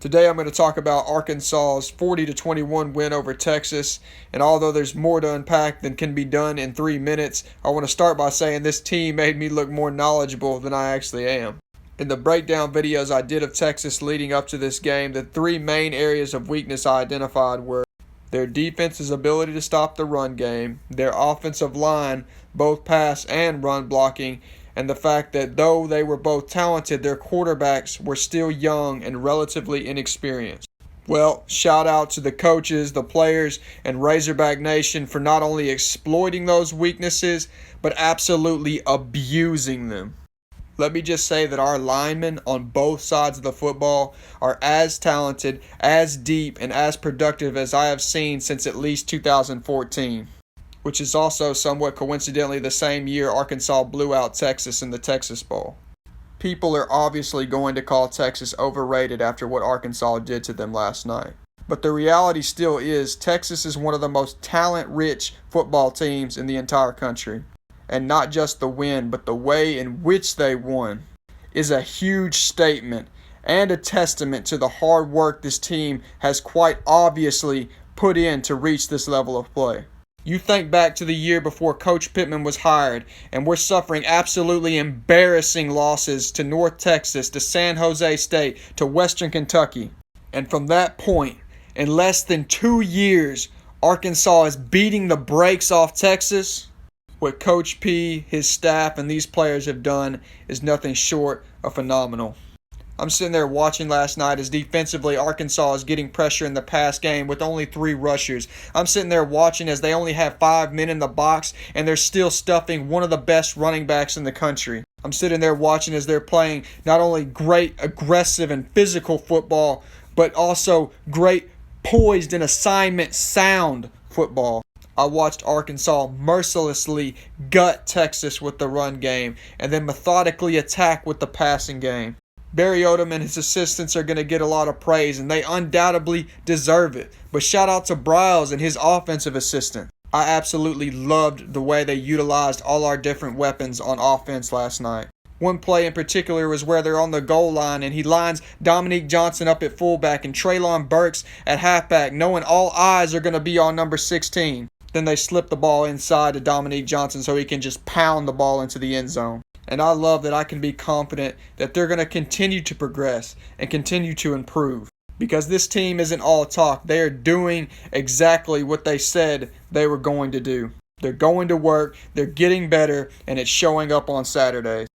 Today I'm going to talk about Arkansas's 40-21 win over Texas, and although there's more to unpack than can be done in 3 minutes, I want to start by saying this team made me look more knowledgeable than I actually am. In the breakdown videos I did of Texas leading up to this game, the 3 main areas of weakness I identified were their defense's ability to stop the run game, their offensive line, both pass and run blocking, and the fact that though they were both talented, their quarterbacks were still young and relatively inexperienced. Well, shout out to the coaches, the players, and Razorback Nation for not only exploiting those weaknesses, but absolutely abusing them. Let me just say that our linemen on both sides of the football are as talented, as deep, and as productive as I have seen since at least 2014. Which is also somewhat coincidentally the same year Arkansas blew out Texas in the Texas Bowl. People are obviously going to call Texas overrated after what Arkansas did to them last night. But the reality still is Texas is one of the most talent-rich football teams in the entire country. And not just the win, but the way in which they won is a huge statement and a testament to the hard work this team has quite obviously put in to reach this level of play. You think back to the year before Coach Pittman was hired, and we're suffering absolutely embarrassing losses to North Texas, to San Jose State, to Western Kentucky. And from that point, in less than 2 years, Arkansas is beating the brakes off Texas. What Coach P, his staff, and these players have done is nothing short of phenomenal. I'm sitting there watching last night as defensively Arkansas is getting pressure in the pass game with only 3 rushers. I'm sitting there watching as they only have 5 men in the box and they're still stuffing one of the best running backs in the country. I'm sitting there watching as they're playing not only great aggressive and physical football, but also great poised and assignment sound football. I watched Arkansas mercilessly gut Texas with the run game and then methodically attack with the passing game. Barry Odom and his assistants are going to get a lot of praise, and they undoubtedly deserve it. But shout out to Briles and his offensive assistant. I absolutely loved the way they utilized all our different weapons on offense last night. One play in particular was where they're on the goal line, and he lines Dominique Johnson up at fullback and Treylon Burks at halfback, knowing all eyes are going to be on number 16. Then they slip the ball inside to Dominique Johnson so he can just pound the ball into the end zone. And I love that I can be confident that they're going to continue to progress and continue to improve. Because this team isn't all talk. They are doing exactly what they said they were going to do. They're going to work, they're getting better, and it's showing up on Saturdays.